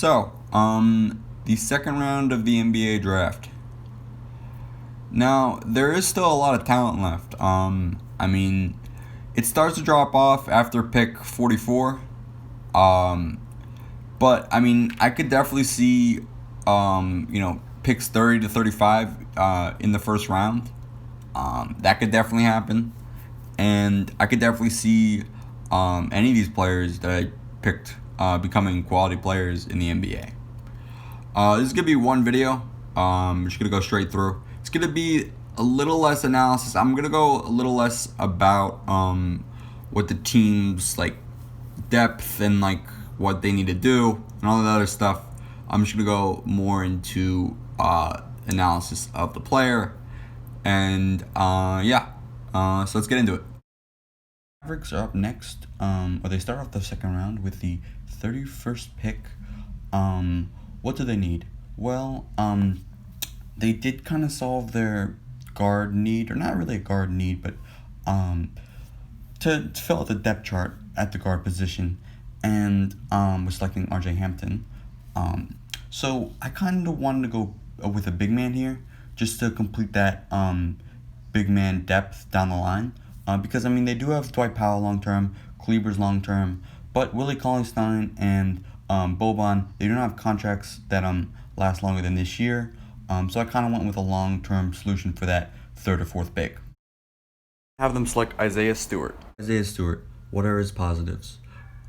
The second round of the NBA draft. Now, there is still a lot of talent left. It starts to drop off after pick 44. Um, I could definitely see, picks 30 to 35 in the first round. That could definitely happen. And I could definitely see any of these players that I picked becoming quality players in the NBA. This is going to be one video. I'm just going to go straight through. It's going to be a little less analysis. I'm going to go a little less about what the team's depth and what they need to do and all that other stuff. I'm just going to go more into analysis of the player. And so let's get into it. Mavericks are up next. They start off the second round with the 31st pick. What do they need? Well, they did kind of solve their guard need, or not really a guard need, but to fill out the depth chart at the guard position, and was selecting R.J. Hampton. So I kind of wanted to go with a big man here, just to complete that big man depth down the line. Because they do have Dwight Powell long term, Kleber's long term, but Willie Cauley-Stein and Boban, they don't have contracts that last longer than this year. So I kind of went with a long term solution for that third or fourth pick. Have them select Isaiah Stewart. What are his positives?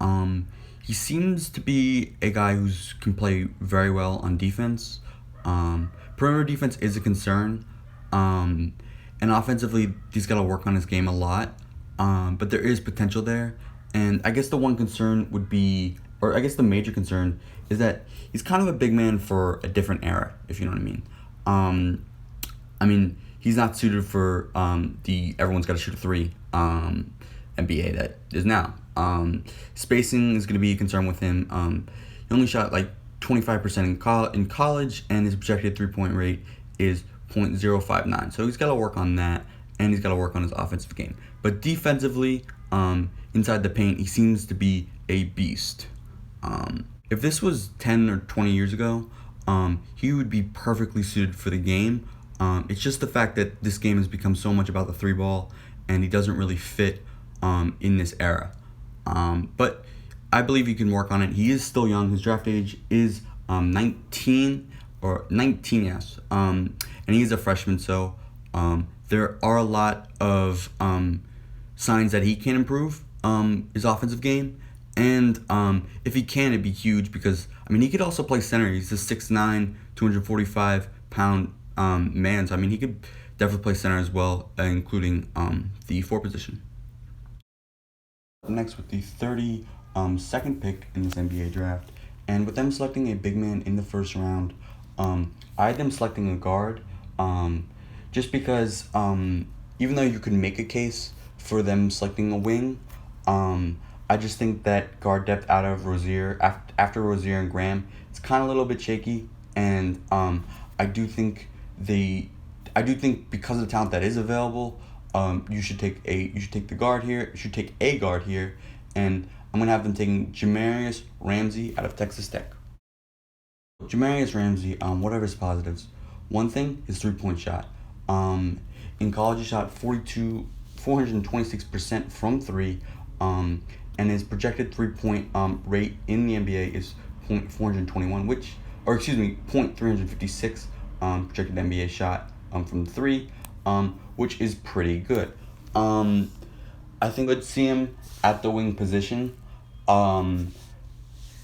He seems to be a guy who can play very well on defense. Perimeter defense is a concern. And offensively, he's got to work on his game a lot. But there is potential there. And I guess the one concern would be, or I guess the major concern, is that he's kind of a big man for a different era, if you know what I mean. He's not suited for the everyone's got to shoot a three NBA that is now. Spacing is going to be a concern with him. He only shot 25% in college, and his projected three-point rate is .059. So he's got to work on that, and he's got to work on his offensive game. But defensively, inside the paint, he seems to be a beast. If this was 10 or 20 years ago, he would be perfectly suited for the game. It's just the fact that this game has become so much about the three ball, and he doesn't really fit in this era. But I believe he can work on it. He is still young. His draft age is 19, yes. And he's a freshman, so there are a lot of signs that he can improve his offensive game. And if he can, it'd be huge because, he could also play center. He's a 6'9", 245-pound man. So, he could definitely play center as well, including the 4 position. Next, with the 32nd pick in this NBA draft, and with them selecting a big man in the first round, I had them selecting a guard, just because even though you could make a case for them selecting a wing, I just think that guard depth out of Rozier, after Rozier and Graham, it's kind of a little bit shaky, and I do think because of the talent that is available, you should take a guard here, and I'm gonna have them taking Jamarius Ramsey out of Texas Tech. Jamarius Ramsey, what are his positives? One thing, his 3-point shot. In college, he shot 426% from 3, and his projected 3-point rate in the NBA is .421, .356 projected NBA shot from 3, which is pretty good. I think I'd see him at the wing position,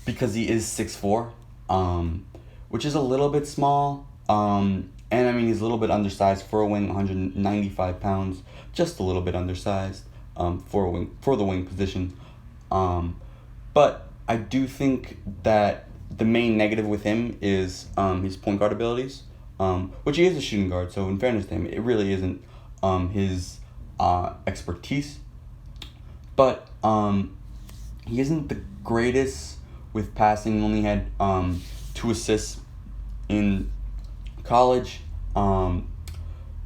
because he is 6'4", which is a little bit small. And he's a little bit undersized for a wing, 195 pounds, just a little bit undersized for the wing position. But I do think that the main negative with him is his point guard abilities, which he is a shooting guard. So in fairness to him, it really isn't his expertise. But he isn't the greatest with passing. He only had 2 assists in college, and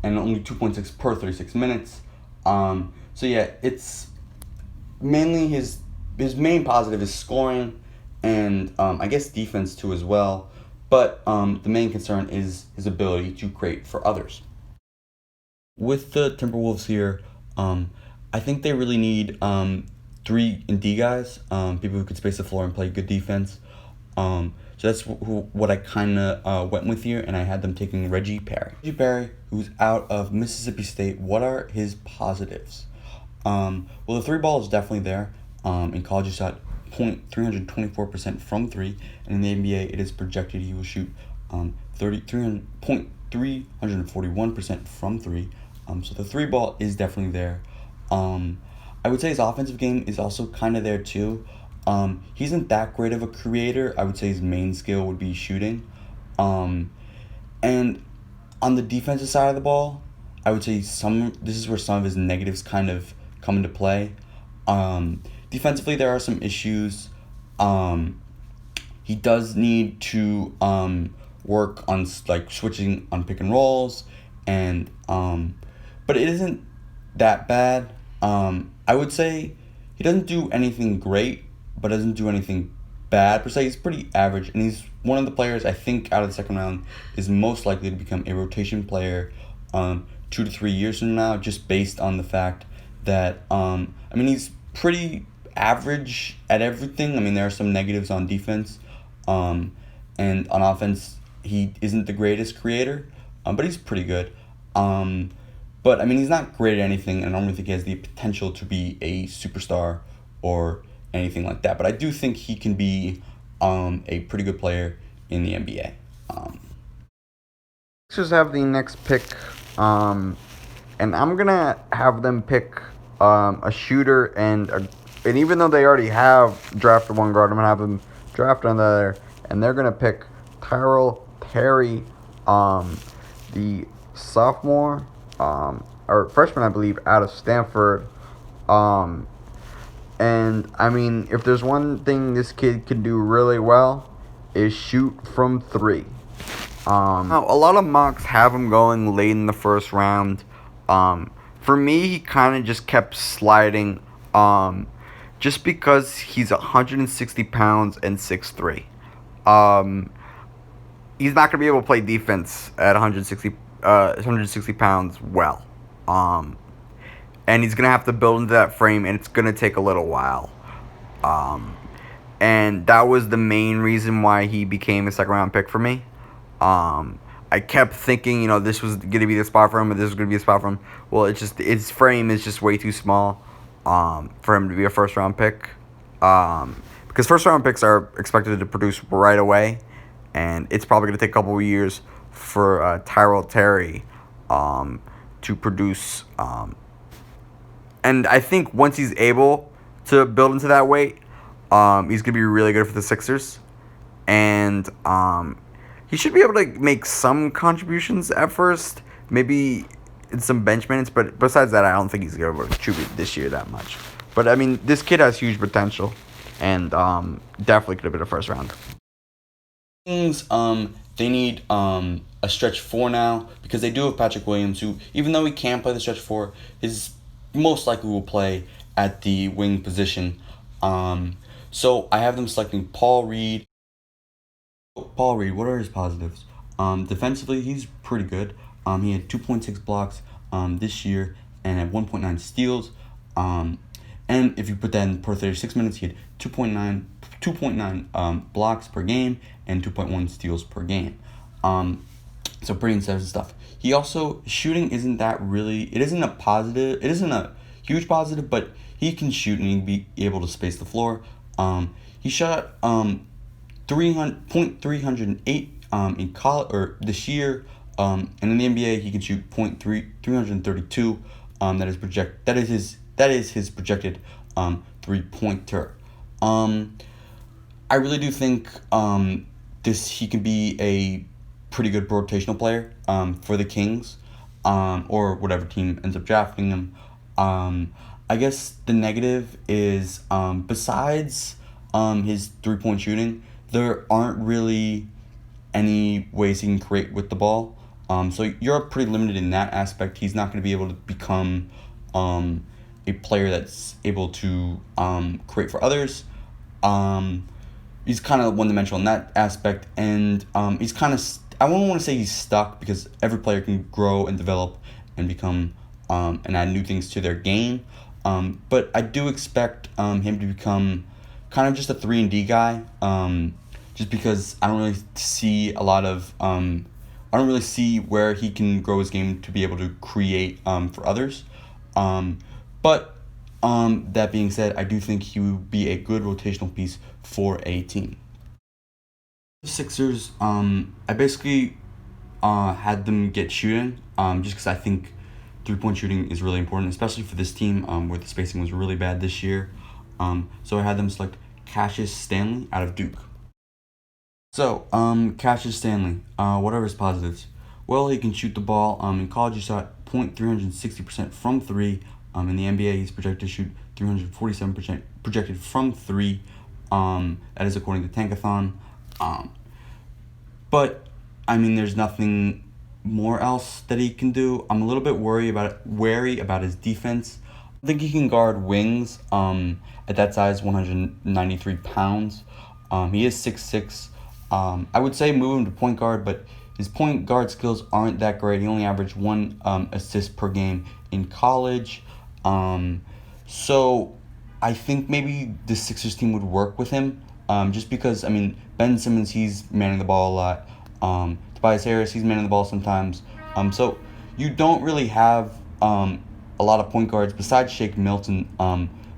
only 2.6 per 36 minutes. So yeah, it's mainly his main positive is scoring and I guess defense too as well. But the main concern is his ability to create for others. With the Timberwolves here, I think they really need 3 and D guys, people who could space the floor and play good defense. So that's what I kind of went with here, and I had them taking Reggie Perry. Reggie Perry, who's out of Mississippi State, what are his positives? Well, the three ball is definitely there. In college, he shot 324% from three, and in the NBA, it is projected he will shoot 341% from three. So the three ball is definitely there. I would say his offensive game is also kind of there too. He isn't that great of a creator. I would say his main skill would be shooting. And on the defensive side of the ball, I would say this is where some of his negatives kind of come into play. Defensively, there are some issues. He does need to work on like switching on pick and rolls, and but it isn't that bad. I would say he doesn't do anything great, but doesn't do anything bad per se. He's pretty average, and he's one of the players I think out of the second round is most likely to become a rotation player 2 to 3 years from now, just based on the fact that he's pretty average at everything. I mean, there are some negatives on defense, and on offense he isn't the greatest creator, but he's pretty good. But he's not great at anything, and I don't really think he has the potential to be a superstar or anything like that. But I do think he can be a pretty good player in the NBA. Sixers have the next pick, and I'm gonna have them pick a shooter and even though they already have drafted one guard, I'm gonna have them draft another, and they're gonna pick Tyrell Terry, the sophomore, or freshman, I believe, out of Stanford. And if there's one thing this kid can do really well, is shoot from three. Now, a lot of mocks have him going late in the first round. For me, he kind of just kept sliding, just because he's 160 pounds and 6'3". He's not going to be able to play defense at 160 pounds well. And he's going to have to build into that frame, and it's going to take a little while. And that was the main reason why he became a second-round pick for me. I kept thinking, this was going to be the spot for him, or this was going to be a spot for him. Well, his frame is just way too small for him to be a first-round pick. Because first-round picks are expected to produce right away, and it's probably going to take a couple of years for Tyrell Terry to produce. And I think once he's able to build into that weight, he's going to be really good for the Sixers. And he should be able to make some contributions at first, maybe in some bench minutes. But besides that, I don't think he's going to contribute this year that much. But, this kid has huge potential, and definitely could have been a first round. They need a stretch 4 now, because they do have Patrick Williams, who, even though he can't play the stretch 4, is most likely will play at the wing position. So I have them selecting Paul Reed. Paul Reed, what are his positives? Defensively, he's pretty good. He had 2.6 blocks this year and had 1.9 steals. And if you put that in per 36 minutes, he had 2.9 blocks per game and 2.1 steals per game. So pretty impressive stuff. He also, shooting isn't that really, it isn't a positive, it isn't a huge positive, but he can shoot and he can be able to space the floor. He shot 308 in college or this year, and in the NBA he can shoot 332. That is his projected 3-pointer. I really do think he can be a pretty good rotational player for the Kings, or whatever team ends up drafting him. I guess the negative is, besides his 3-point shooting, there aren't really any ways he can create with the ball. So you're pretty limited in that aspect. He's not going to be able to become a player that's able to create for others. he's kind of one dimensional in that aspect, and he's kind of I won't want to say he's stuck because every player can grow and develop and become and add new things to their game. But I do expect him to become kind of just a 3 and D guy. Just because I don't really see a lot of I don't really see where he can grow his game to be able to create for others. But that being said, I do think he would be a good rotational piece for a team. The Sixers, I basically had them get shooting just because I think 3-point shooting is really important, especially for this team where the spacing was really bad this year. So I had them select Cassius Stanley out of Duke. So, Cassius Stanley, what are his positives? Well, he can shoot the ball. In college, he shot .360% from 3. In the NBA, he's projected to shoot 347% projected from 3. That is according to Tankathon. But, I mean, there's nothing more else that he can do. I'm a little bit wary about his defense. I think he can guard wings at that size, 193 pounds. He is 6'6". I would say move him to point guard, but his point guard skills aren't that great. He only averaged 1 assist per game in college. So I think maybe the Sixers team would work with him just because, I mean, Ben Simmons, he's manning the ball a lot. Tobias Harris, he's manning the ball sometimes. So you don't really have a lot of point guards besides Shake Milton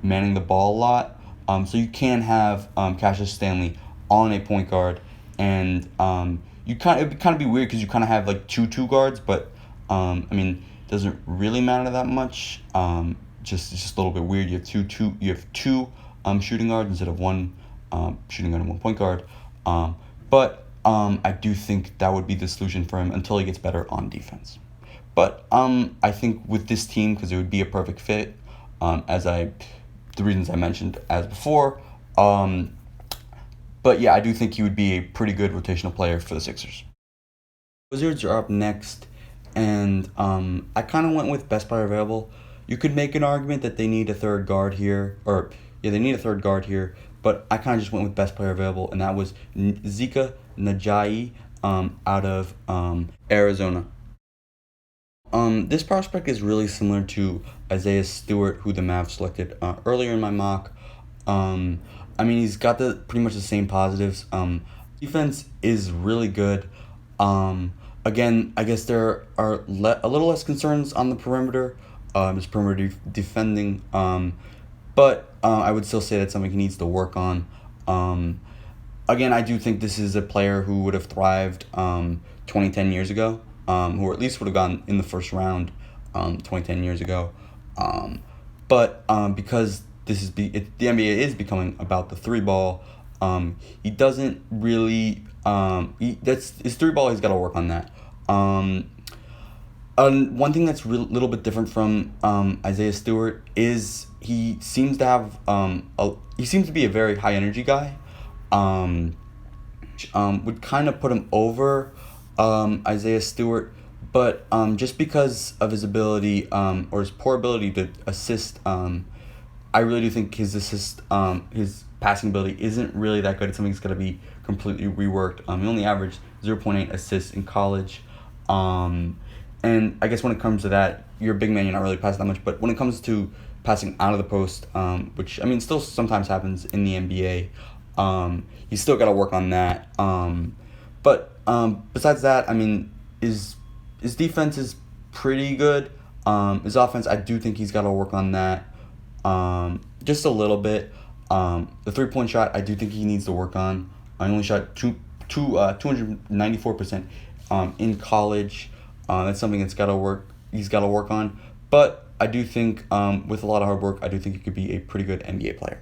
manning the ball a lot. So you can have Cassius Stanley on a point guard, and it would kind of be weird because you kind of have like two guards, but I mean, it doesn't really matter that much. It's just a little bit weird. You have two shooting guards instead of one shooting guard and one point guard. But I do think that would be the solution for him until he gets better on defense. But I think with this team, because it would be a perfect fit, the reasons I mentioned as before. But yeah, I do think he would be a pretty good rotational player for the Sixers. Wizards are up next, and I kind of went with best player available. You could make an argument that they need a third guard here, they need a third guard here, but I kind of just went with best player available, and that was Zika Najayi out of Arizona. This prospect is really similar to Isaiah Stewart, who the Mavs selected earlier in my mock. I mean, he's got pretty much the same positives. Defense is really good. Again, I guess there are a little less concerns on the perimeter. His perimeter defending. But I would still say that's something he needs to work on. Again, I do think this is a player who would have thrived 10 years ago, or at least would have gone in the first round 10 years ago. But because the NBA is becoming about the 3-ball, he doesn't really that's his 3-ball. He's got to work on that. One thing that's a little bit different from Isaiah Stewart is he seems to have he seems to be a very high energy guy. Would kind of put him over Isaiah Stewart, but just because of his ability or his poor ability to assist, I really do think his passing ability isn't really that good. It's something that's going to be completely reworked. He only averaged 0.8 assists in college. And I guess when it comes to that, you're a big man, you're not really passing that much. But when it comes to passing out of the post, which, I mean, still sometimes happens in the NBA, he's still got to work on that. But besides that, I mean, his defense is pretty good. His offense, I do think he's got to work on that just a little bit. The 3-point shot, I do think he needs to work on. I only shot 294% in college. That's something that's he's got to work on. But I do think with a lot of hard work, I do think he could be a pretty good NBA player.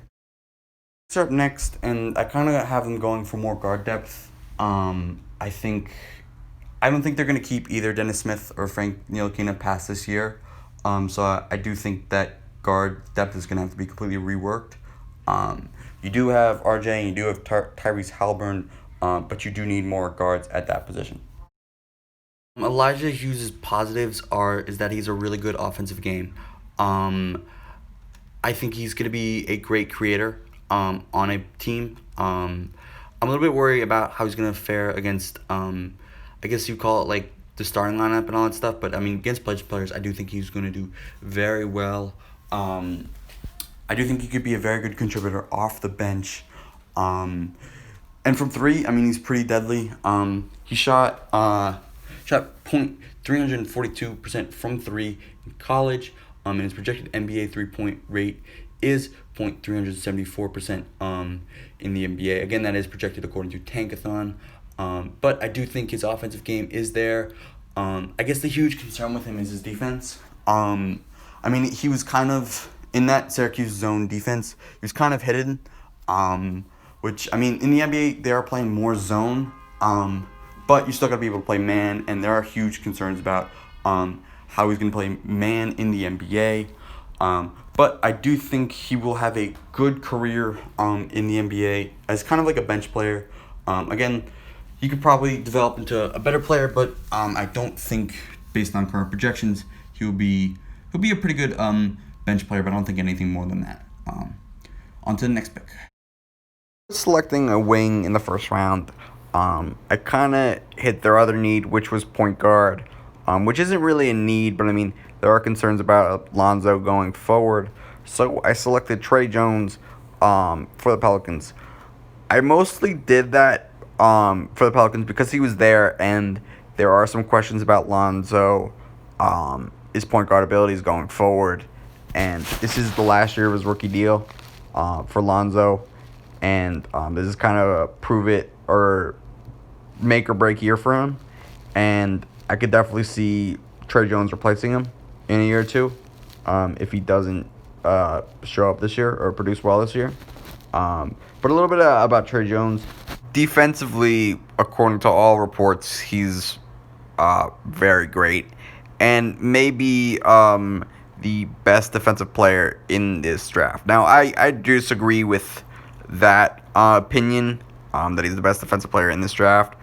Let's up next, and I kind of have them going for more guard depth. I don't think they're going to keep either Dennis Smith or Frank Ntilikina past this year. So I do think that guard depth is going to have to be completely reworked. You do have RJ and you do have Tyrese Halliburton, but you do need more guards at that position. Elijah Hughes' positives is that he's a really good offensive game. I think he's going to be a great creator on a team. I'm a little bit worried about how he's gonna fare against I guess you call it like the starting lineup and all that stuff. But I mean, against bench players, I do think he's gonna do very well. Um, I do think he could be a very good contributor off the bench. Um, and from three, I mean, he's pretty deadly. He shot point 342% from three in college. And his projected NBA 3-point rate is point 374% in the NBA. Again, that is projected according to Tankathon. But I do think his offensive game is there. I guess the huge concern with him is his defense. I mean, he was kind of in that Syracuse zone defense. He was kind of hidden, which, I mean, in the NBA, they are playing more zone, but you still got to be able to play man, and there are huge concerns about how he's going to play man in the NBA. But I do think he will have a good career in the NBA as kind of like a bench player. Again, he could probably develop into a better player, but I don't think, based on current projections, he'll be a pretty good bench player, but I don't think anything more than that. On to the next pick. Selecting a wing in the first round, I kind of hit their other need, which was point guard, which isn't really a need, but I mean, there are concerns about Lonzo going forward. So I selected Trey Jones for the Pelicans. I mostly did that for the Pelicans because he was there, and there are some questions about Lonzo, his point guard abilities going forward. And this is the last year of his rookie deal for Lonzo. And this is kind of a prove it or make or break year for him. And I could definitely see Trey Jones replacing him in a year or two if he doesn't show up this year or produce well this year. But a little bit about Trey Jones. Defensively, according to all reports, he's very great. And maybe the best defensive player in this draft. Now, I disagree with that opinion, that he's the best defensive player in this draft.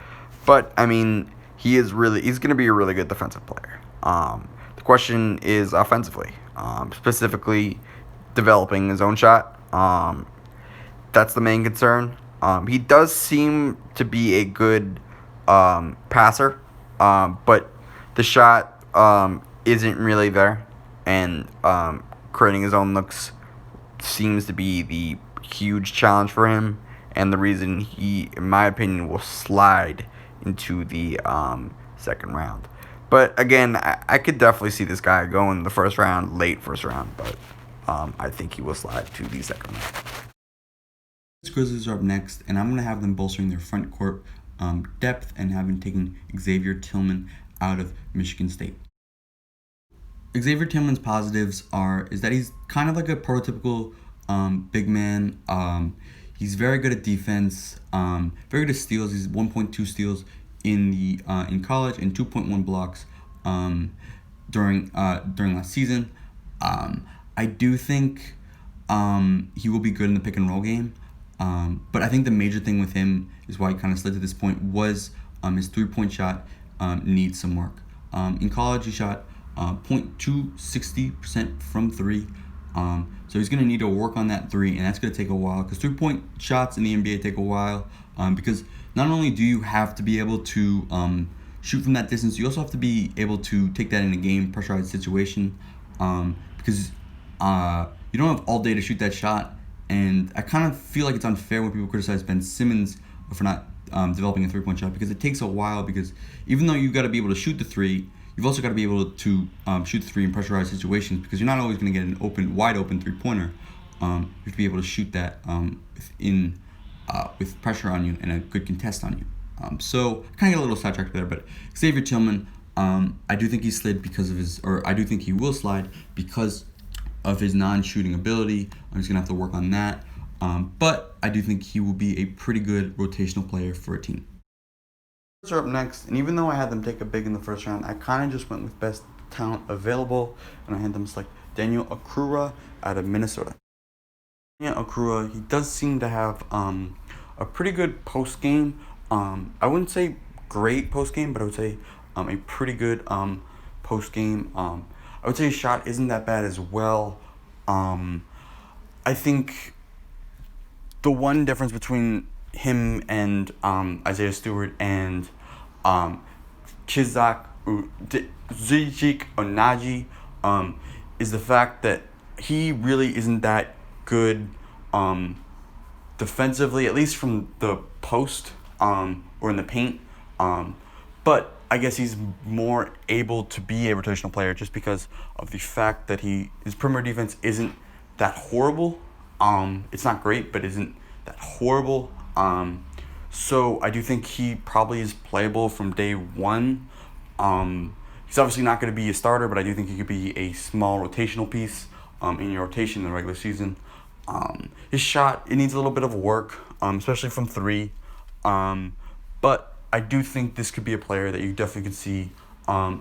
But, I mean, he's going to be a really good defensive player. The question is offensively, specifically developing his own shot. That's the main concern. He does seem to be a good passer, but the shot isn't really there. And creating his own looks seems to be the huge challenge for him, and the reason he, in my opinion, will slide into the second round. But again, I could definitely see this guy going the first round, late first round, but I think he will slide to the second round. The Grizzlies are up next, and I'm going to have them bolstering their front court depth and having taken Xavier Tillman out of Michigan State. Xavier Tillman's positives is that he's kind of like a prototypical big man. He's very good at defense, very good at steals. He's 1.2 steals in college and 2.1 blocks during last season. I do think he will be good in the pick and roll game. But I think the major thing with him is why he kind of slid to this point was his 3-point shot needs some work. In college, he shot 0.260% from three. So he's going to need to work on that three, and that's going to take a while because 3-point shots in the NBA take a while because not only do you have to be able to shoot from that distance, you also have to be able to take that in a game pressurized situation because you don't have all day to shoot that shot. And I kind of feel like it's unfair when people criticize Ben Simmons for not developing a 3-point shot because it takes a while because even though you've got to be able to shoot the three, you've also got to be able to shoot the three in pressurized situations because you're not always going to get an wide open 3-pointer. You have to be able to shoot that with pressure on you and a good contest on you. So I kind of get a little sidetracked there, but Xavier Tillman, I do think he slid I do think he will slide because of his non-shooting ability. He's going to have to work on that. But I do think he will be a pretty good rotational player for a team. Are up next, and even though I had them take a big in the first round, I kind of just went with best talent available, and I had them select Daniel Akura out of Minnesota. Daniel Akura, he does seem to have a pretty good post game. I wouldn't say great post game, but I would say a pretty good post game. I would say his shot isn't that bad as well. I think the one difference between him and Isaiah Stewart and Chizak Zijik Onaji is the fact that he really isn't that good defensively, at least from the post or in the paint. But I guess he's more able to be a rotational player just because of the fact that his perimeter defense isn't that horrible. It's not great, but isn't that horrible. So I do think he probably is playable from day one. He's obviously not going to be a starter, but I do think he could be a small rotational piece in your rotation in the regular season. His shot, it needs a little bit of work, especially from three. But I do think this could be a player that you definitely could see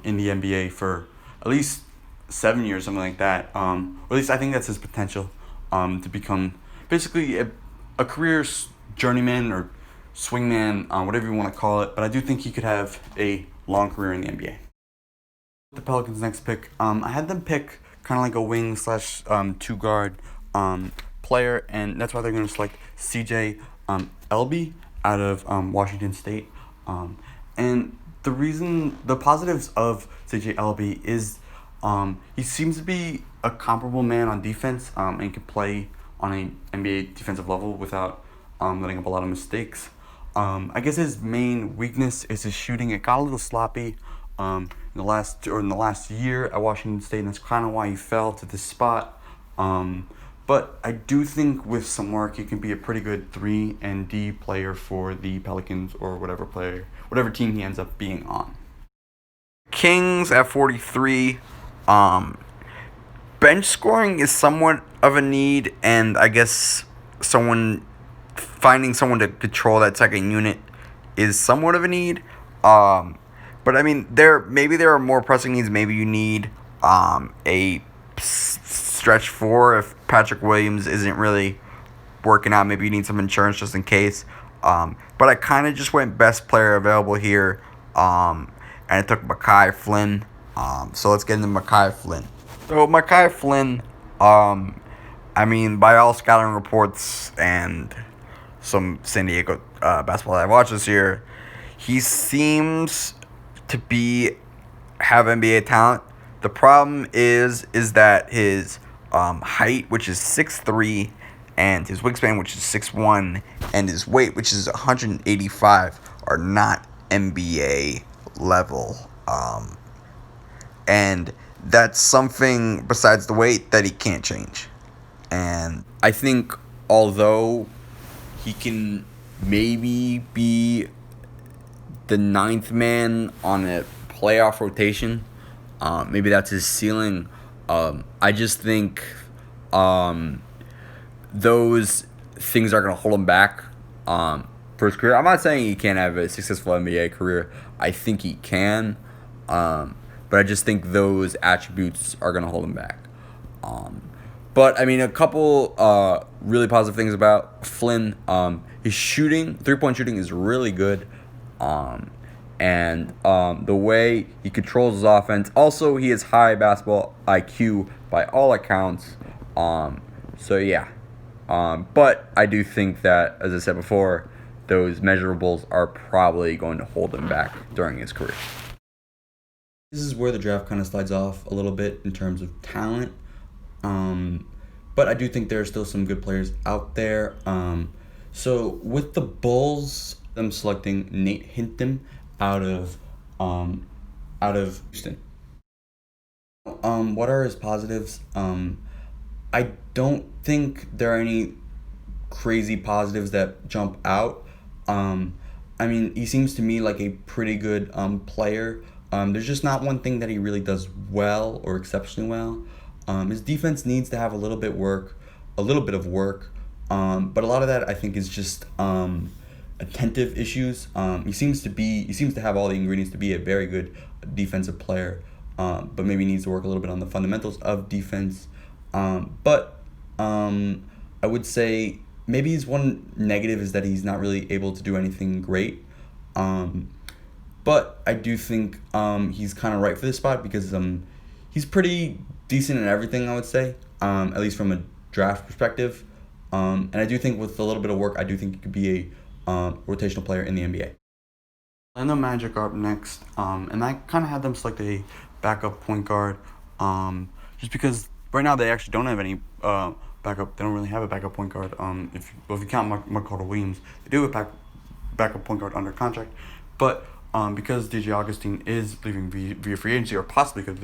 in the NBA for at least 7 years, something like that. Or at least I think that's his potential to become basically a career journeyman or swingman, whatever you want to call it. But I do think he could have a long career in the NBA. The Pelicans' next pick, I had them pick kind of like a wing slash two guard player, and that's why they're going to select CJ Elby out of Washington State. And the positives of CJ Elby is he seems to be a comparable man on defense and can play on an NBA defensive level without letting up a lot of mistakes. I guess his main weakness is his shooting. It got a little sloppy in the last year at Washington State, and that's kind of why he fell to this spot. But I do think with some work, he can be a pretty good 3 and D player for the Pelicans or whatever team he ends up being on. Kings at 43. Bench scoring is somewhat of a need, and I guess finding someone to control that second unit is somewhat of a need. But I mean, there are more pressing needs. Maybe you need a stretch 4 if Patrick Williams isn't really working out. Maybe you need some insurance just in case. But I kind of just went best player available here, and I took Mekhi Flynn. So let's get into Mekhi Flynn. So Mekhi Flynn, I mean, by all scouting reports and some San Diego basketball that I watched this year, he seems to have NBA talent. The problem is that his height, which is 6'3", and his wingspan, which is 6'1", and his weight, which is 185, are not NBA level. And that's something besides the weight that he can't change. And I think although he can maybe be the 9th man on a playoff rotation, maybe that's his ceiling. I just think those things are going to hold him back for his career. I'm not saying he can't have a successful NBA career. I think he can. But I just think those attributes are going to hold him back. But, I mean, a couple really positive things about Flynn. His shooting, 3-point shooting, is really good. And the way he controls his offense. Also, he has high basketball IQ by all accounts. So, yeah. But I do think that, as I said before, those measurables are probably going to hold him back during his career. This is where the draft kind of slides off a little bit in terms of talent. But I do think there are still some good players out there. So with the Bulls, I'm selecting Nate Hinton out of Houston. What are his positives? I don't think there are any crazy positives that jump out. I mean, he seems to me like a pretty good player. There's just not one thing that he really does well or exceptionally well. His defense needs to have a little bit of work, but a lot of that I think is just attentive issues. He seems to have all the ingredients to be a very good defensive player, but maybe needs to work a little bit on the fundamentals of defense. But I would say maybe his one negative is that he's not really able to do anything great. But I do think he's kind of right for this spot because he's pretty decent in everything, I would say, at least from a draft perspective. And I do think with a little bit of work, I do think he could be rotational player in the NBA. And the Magic are up next, and I kind of had them select a backup point guard, just because right now they actually don't have any backup. They don't really have a backup point guard. If you count Mark Williams, they do have a backup point guard under contract, but because DJ Augustine is leaving via free agency, or possibly could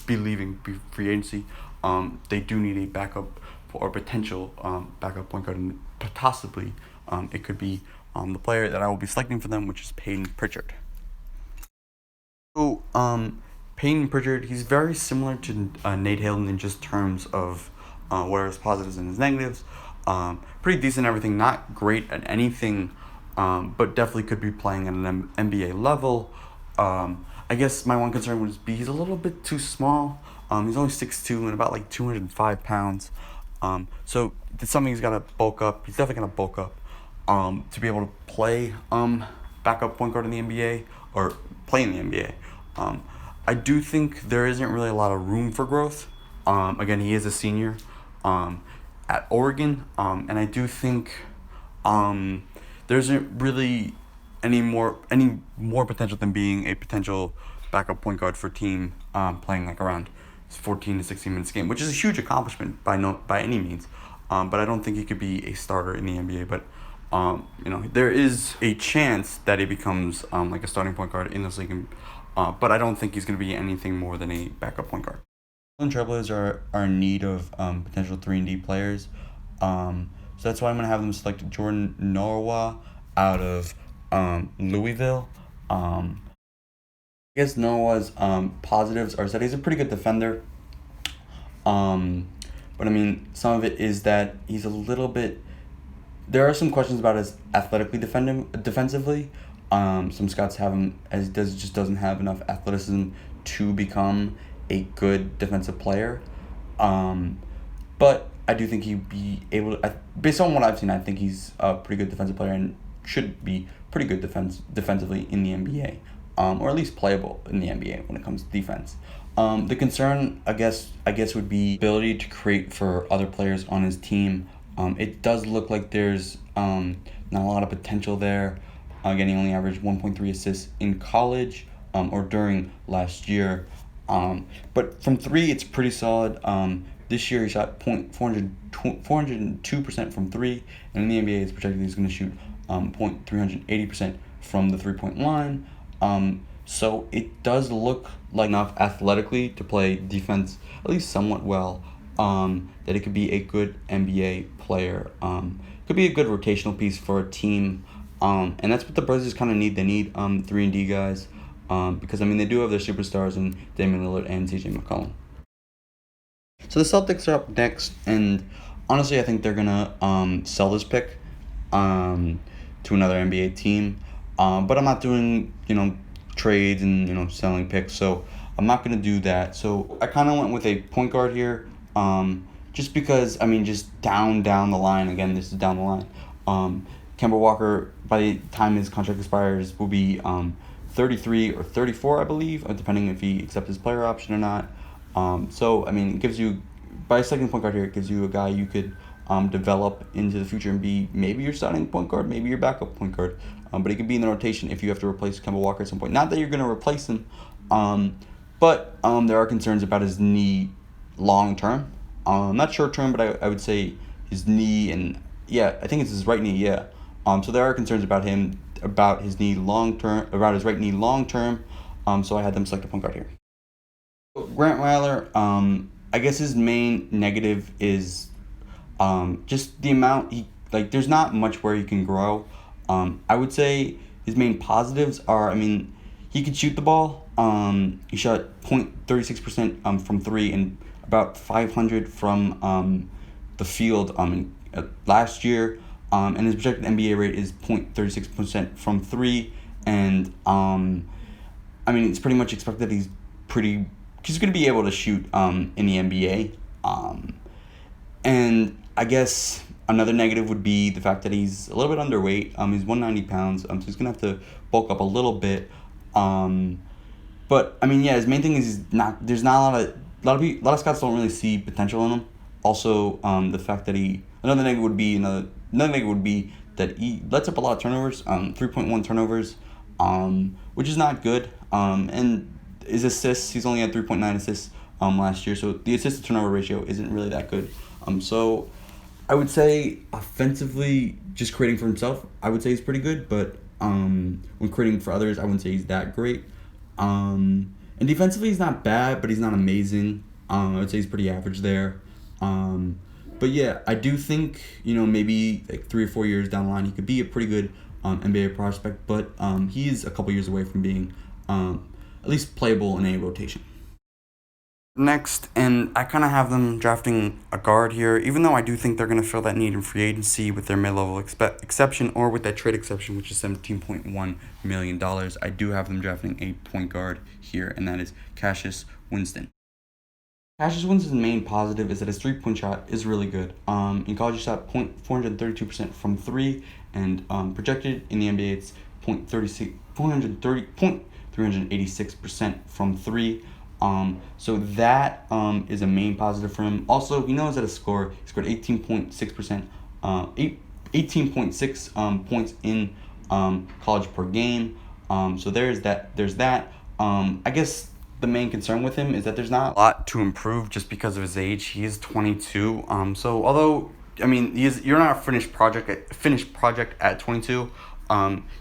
be leaving via free agency, they do need a backup or potential backup point guard, and possibly it could be the player that I will be selecting for them, which is Peyton Pritchard. So, Peyton Pritchard, he's very similar to Nate Hilton in just terms of what are his positives and his negatives. Pretty decent at everything, not great at anything, but definitely could be playing at an NBA level. I guess my one concern would be he's a little bit too small. He's only 6'2" and about like 205 pounds. So it's something he's got to bulk up. He's definitely going to bulk up to be able to play backup point guard in the NBA or play in the NBA. I do think there isn't really a lot of room for growth. Again, he is a senior at Oregon, and I do think there isn't really any more potential than being a potential backup point guard for a team playing like around 14 to 16 minutes a game, which is a huge accomplishment by any means. But I don't think he could be a starter in the NBA. But there is a chance that he becomes like a starting point guard in this league. But I don't think he's going to be anything more than a backup point guard. Trailblazers are in need of potential 3-and-D players. So that's why I'm going to have them select Jordan Norwa out of Louisville. I guess Norwa's positives are that he's a pretty good defender. But I mean, some of it is that he's a little bit... There are some questions about his athletically defensively. Some scouts have him as just doesn't have enough athleticism to become a good defensive player. But I do think he'd be able to, based on what I've seen, I think he's a pretty good defensive player and should be pretty good defensively in the NBA, or at least playable in the NBA when it comes to defense. The concern, I guess, would be ability to create for other players on his team. It does look like there's not a lot of potential there. Again, he only averaged 1.3 assists in college or during last year. But from three, it's pretty solid. This year, he shot 402% from three, and in the NBA, it's projected he's going to shoot 380% from the three-point line. So it does look like enough athletically to play defense at least somewhat well. That it could be a good NBA player. Could be a good rotational piece for a team. And that's what the Blazers kind of need. They need 3-and-D guys. Because, I mean, they do have their superstars in Damian Lillard and CJ McCollum. So the Celtics are up next, and honestly, I think they're going to sell this pick to another NBA team. But I'm not doing, trades and, selling picks, so I'm not going to do that. So I kind of went with a point guard here, just because, just down the line. Again, this is down the line. Kemba Walker, by the time his contract expires, will be 33 or 34, I believe, depending if he accepts his player option or not. So, it gives you, by selecting point guard here, it gives you a guy you could develop into the future and be maybe your starting point guard, maybe your backup point guard. But he could be in the rotation if you have to replace Kemba Walker at some point. Not that you're going to replace him, but there are concerns about his knee long term. Not short term, but I would say his knee, and yeah, I think it's his right knee, yeah. So there are concerns about him, about his knee long term, about his right knee long term. So I had them select a point guard here. Grant Weiler, I guess his main negative is just the amount there's not much where he can grow. I would say his main positives are, he could shoot the ball. He shot 0.36% from three and about 500 from the field last year. And his projected NBA rate is 0.36% from three. And, it's pretty much expected he's going to be able to shoot in the NBA. And I guess another negative would be the fact that he's a little bit underweight. He's 190 pounds, so he's going to have to bulk up a little bit. But, his main thing is there's not a lot of scouts don't really see potential in him. Also, the fact that another negative would be that he lets up a lot of turnovers, 3.1 turnovers, which is not good. And his assists, he's only had 3.9 assists last year, so the assist to turnover ratio isn't really that good. So I would say offensively, just creating for himself, I would say he's pretty good, but when creating for others, I wouldn't say he's that great. And defensively, he's not bad, but he's not amazing. I would say he's pretty average there. But yeah, I do think, maybe like 3 or 4 years down the line, he could be a pretty good NBA prospect, but he is a couple years away from being at least playable in a rotation. Next, and I kind of have them drafting a guard here, even though I do think they're going to fill that need in free agency with their mid-level exception or with that trade exception, which is $17.1 million. I do have them drafting a point guard here, and that is Cassius Winston. Cassius Winston's main positive is that his three-point shot is really good. In college, he shot 432% from three, and projected in the NBA, it's 386% from three. So that is a main positive for him. Also, he knows how to score. He scored 18.6%, 18.6 points in college per game. So there's that. I guess the main concern with him is that there's not a lot to improve just because of his age. He is 22. So although you're not a finished project at 22.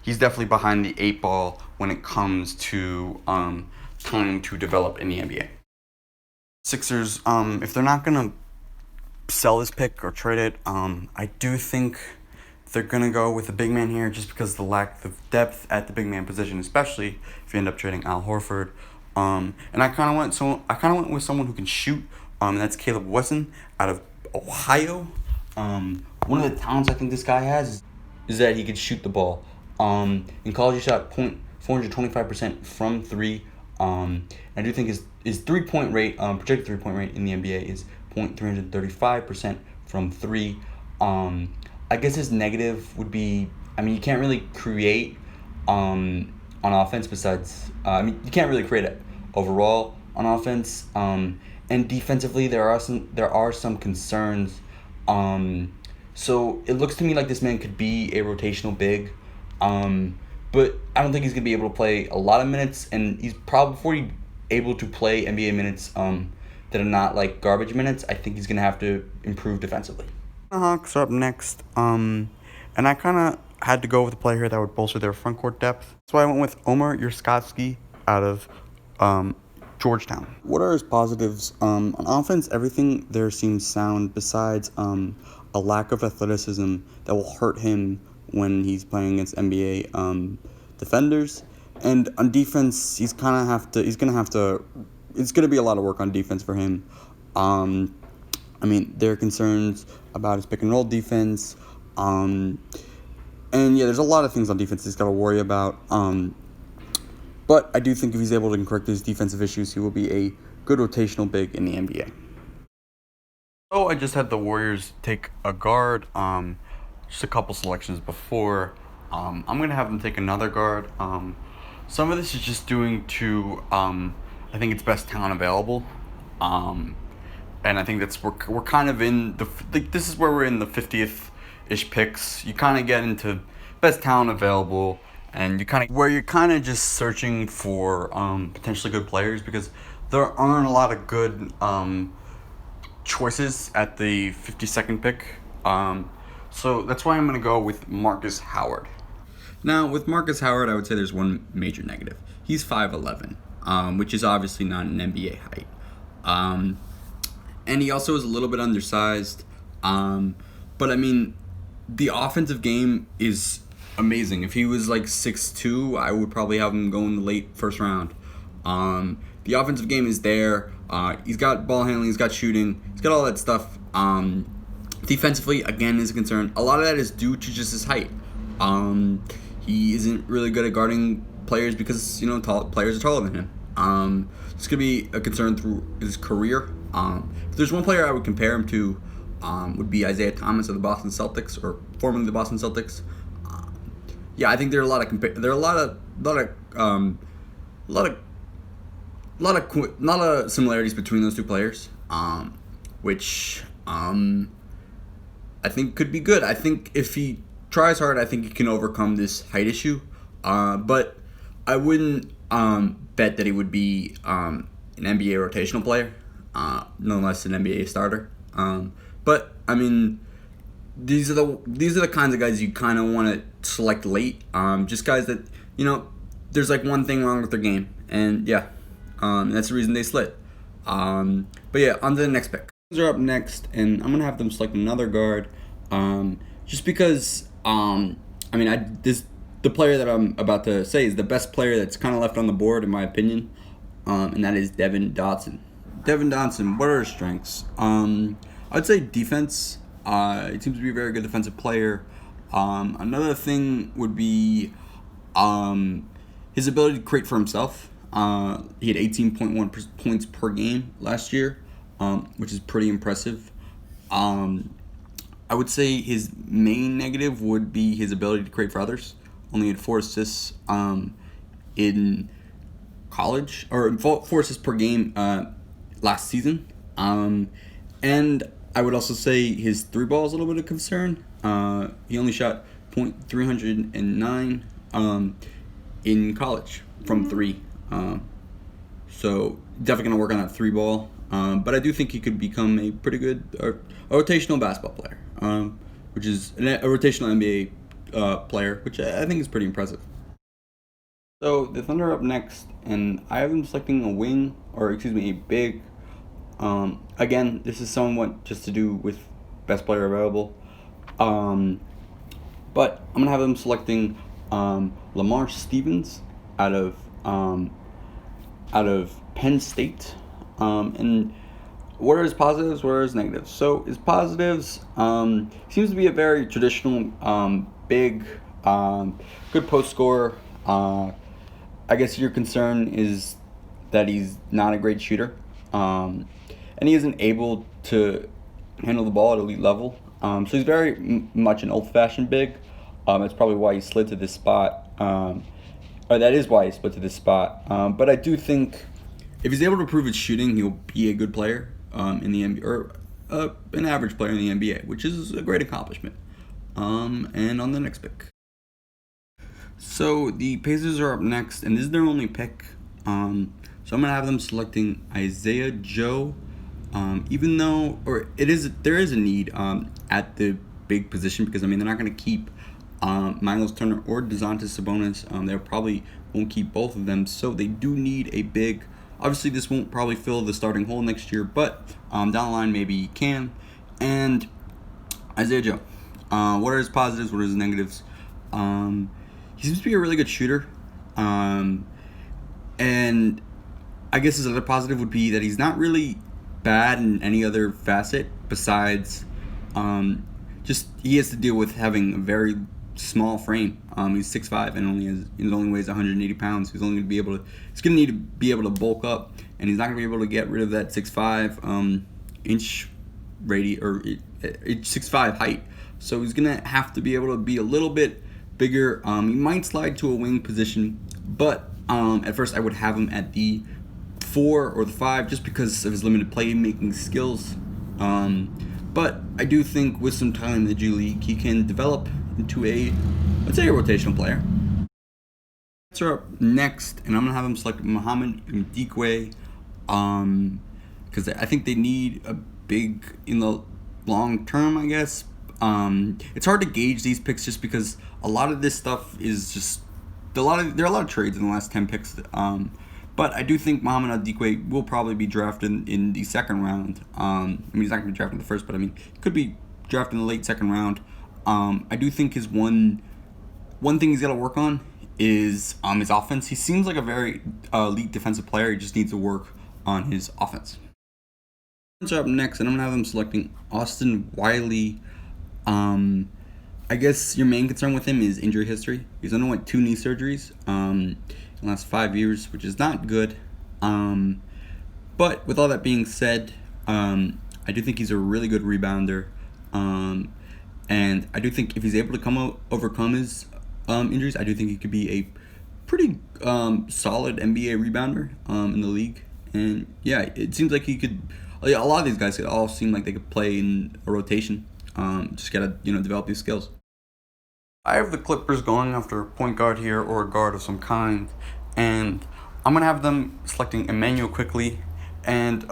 He's definitely behind the 8 ball when it comes to time to develop in the NBA. Sixers, if they're not gonna sell this pick or trade it, I do think they're gonna go with a big man here just because of the lack of depth at the big man position, especially if you end up trading Al Horford. And I kind of went with someone who can shoot. And that's Caleb Wesson out of Ohio. One of the talents I think this guy has is that he could shoot the ball. In college, he shot 425% from three. I do think his 3-point rate, projected 3-point rate in the NBA is 335% from three. I guess his negative would be, you can't really create on offense besides, you can't really create it overall on offense. And defensively, there are some concerns. So it looks to me like this man could be a rotational big. But I don't think he's going to be able to play a lot of minutes, and he's probably able to play NBA minutes that are not like garbage minutes. I think he's going to have to improve defensively. The Hawks are up next, and I kind of had to go with a player here that would bolster their front court depth. So I went with Omer Yurskotsky out of Georgetown. What are his positives? On offense, everything there seems sound besides a lack of athleticism that will hurt him when he's playing against NBA defenders. And on defense, it's gonna be a lot of work on defense for him. There are concerns about his pick and roll defense. And yeah, there's a lot of things on defense he's got to worry about. But I do think if he's able to correct his defensive issues, he will be a good rotational big in the NBA. So I just had the Warriors take a guard. Just a couple selections before. I'm going to have them take another guard. Some of this is just due to, I think it's best talent available. And I think we're kind of in this is where we're in the 50th-ish picks. You kind of get into best talent available, and you're kind of just searching for potentially good players because there aren't a lot of good choices at the 52nd pick. So that's why I'm going to go with Marcus Howard. Now, with Marcus Howard, I would say there's one major negative. He's 5'11", which is obviously not an NBA height. And he also is a little bit undersized. But the offensive game is amazing. If he was like 6'2", I would probably have him go in the late first round. The offensive game is there. He's got ball handling, he's got shooting, he's got all that stuff. Defensively, again, is a concern. A lot of that is due to just his height. He isn't really good at guarding players because, players are taller than him. It's going to be a concern through his career. If there's one player I would compare him to, would be Isaiah Thomas of the Boston Celtics, or formerly the Boston Celtics. I think there are a lot of similarities between those two players, which I think could be good. I think if he tries hard, I think he can overcome this height issue. But I wouldn't bet that he would be an NBA rotational player, no less an NBA starter. But I mean, these are the kinds of guys you kind of want to select late. Just guys that there's like one thing wrong with their game, and yeah, that's the reason they slid. But yeah, on to the next pick. Are up next, and I'm gonna have them select another guard. Just because the player that I'm about to say is the best player that's kind of left on the board in my opinion, and that is Devin Dotson. Devin Dotson, what are his strengths? I'd say defense. He seems to be a very good defensive player. Another thing would be his ability to create for himself. He had 18.1 points per game last year, which is pretty impressive. I would say his main negative would be his ability to create for others. Only had 4 assists in college, or 4 assists per game last season. And I would also say his 3 ball is a little bit of concern. He only shot .309 in college from 3. So definitely going to work on that 3 ball. But I do think he could become a pretty good a rotational basketball player, which is a rotational NBA player, which I think is pretty impressive. So the Thunder are up next, and I have them selecting a big. Again, this is somewhat just to do with best player available. But I'm gonna have them selecting Lamar Stevens out of Penn State. And what are his positives? What are his negatives? So his positives seems to be a very traditional, big, good post scorer. I guess your concern is that he's not a great shooter, and he isn't able to handle the ball at elite level. So he's very much an old-fashioned big. That's probably why he slid to this spot. Or that is why he slid to this spot. But I do think if he's able to improve his shooting, he'll be a good player in the NBA, or an average player in the NBA, which is a great accomplishment. And on the next pick. So the Pacers are up next, and this is their only pick. So I'm gonna have them selecting Isaiah Joe. Even though, there is a need at the big position, because they're not gonna keep Miles Turner or DeSantis Sabonis. They probably won't keep both of them, so they do need a big. Obviously, this won't probably fill the starting hole next year, but down the line maybe he can. And Isaiah Joe, what are his positives? What are his negatives? He seems to be a really good shooter, and I guess his other positive would be that he's not really bad in any other facet besides just he has to deal with having a very small frame. He's 6'5" and he only weighs 180 pounds. He's going to need to be able to bulk up, and he's not going to be able to get rid of that 6'5" inch radius or 6'5" height. So he's going to have to be able to be a little bit bigger. He might slide to a wing position, but at first I would have him at the 4 or the 5 just because of his limited playmaking skills. But I do think with some time in the G League, he can develop into let's say a rotational player. So up next, and I'm gonna have him select Mohamed Ndikwe, because I think they need a big in the long term, I guess. It's hard to gauge these picks just because a lot of this stuff is just there are a lot of trades in the last 10 picks. But I do think Mohamed Ndikwe will probably be drafted in the second round. He's not going to be drafted in the first, but he could be drafted in the late second round. I do think his one thing he's got to work on is his offense. He seems like a very elite defensive player. He just needs to work on his offense. So up next, and I'm going to have them selecting Austin Wiley. I guess your main concern with him is injury history. He's underwent 2 knee surgeries in the last 5 years, which is not good. But with all that being said, I do think he's a really good rebounder. And I do think if he's able to overcome his injuries, I do think he could be a pretty solid NBA rebounder in the league. And yeah, it seems like he could. A lot of these guys could all seem like they could play in a rotation. Just gotta develop these skills. I have the Clippers going after a point guard here or a guard of some kind, and I'm gonna have them selecting Emmanuel quickly, and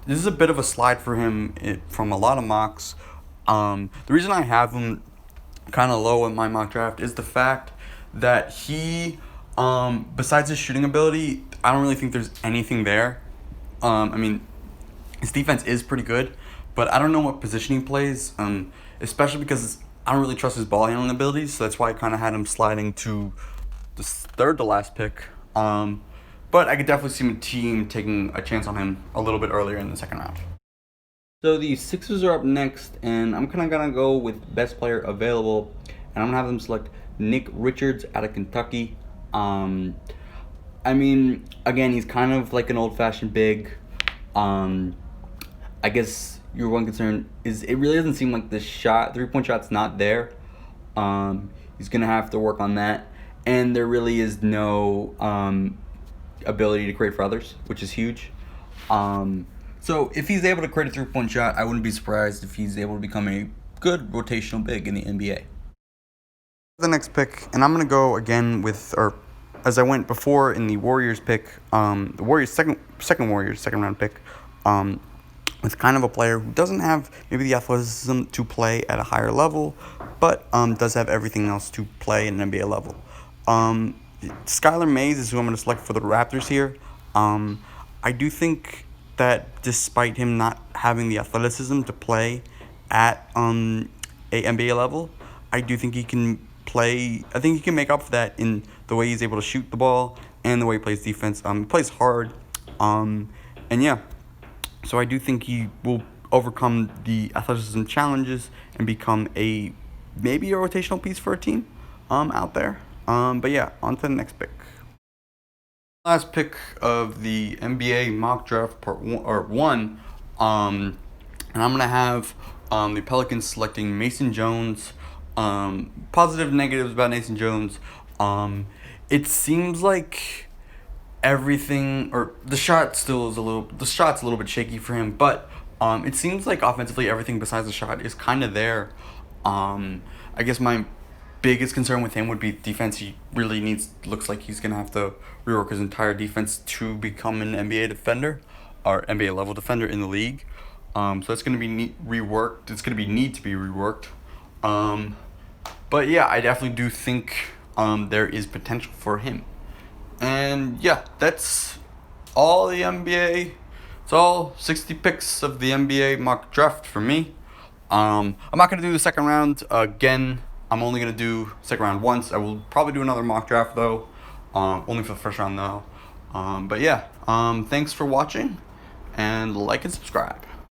this is a bit of a slide for him from a lot of mocks. The reason I have him kind of low in my mock draft is the fact that he, besides his shooting ability, I don't really think there's anything there. I mean, his defense is pretty good, but I don't know what position he plays, especially because I don't really trust his ball handling abilities, so that's why I kind of had him sliding to the third to last pick. But I could definitely see my team taking a chance on him a little bit earlier in the second round. So the Sixers are up next, and I'm kind of going to go with best player available, and I'm going to have them select Nick Richards out of Kentucky. I mean, again, he's kind of like an old-fashioned big. I guess your one concern is it really doesn't seem like the three-point shot's not there. He's going to have to work on that, and there really is no ability to create for others, which is huge. So if he's able to create a three-point shot, I wouldn't be surprised if he's able to become a good rotational big in the NBA. The next pick, and I'm going to go again with, or as I went before in the Warriors pick, the Warriors second round pick, with kind of a player who doesn't have maybe the athleticism to play at a higher level, but does have everything else to play at an NBA level. Skylar Mays is who I'm going to select for the Raptors here. I do think that despite him not having the athleticism to play at a NBA level, I do think he can play. I think he can make up for that in the way he's able to shoot the ball and the way he plays defense. He plays hard, and yeah. So I do think he will overcome the athleticism challenges and become maybe a rotational piece for a team out there. But yeah, on to the next pick. Last pick of the NBA mock draft part one, and I'm gonna have the Pelicans selecting Mason Jones. Positive, negatives about Mason Jones. It seems like everything, or the shot's a little bit shaky for him, but it seems like offensively everything besides the shot is kind of there. I guess my biggest concern with him would be defense. He really looks like he's gonna have to rework his entire defense to become an NBA defender or NBA level defender in the league. So that's gonna be reworked. It's gonna need to be reworked. But yeah, I definitely do think there is potential for him. And yeah, that's all the NBA. It's all 60 picks of the NBA mock draft for me. I'm not going to do the second round again. I'm only going to do second round once. I will probably do another mock draft though. Only for the first round though. But yeah, thanks for watching, and like and subscribe.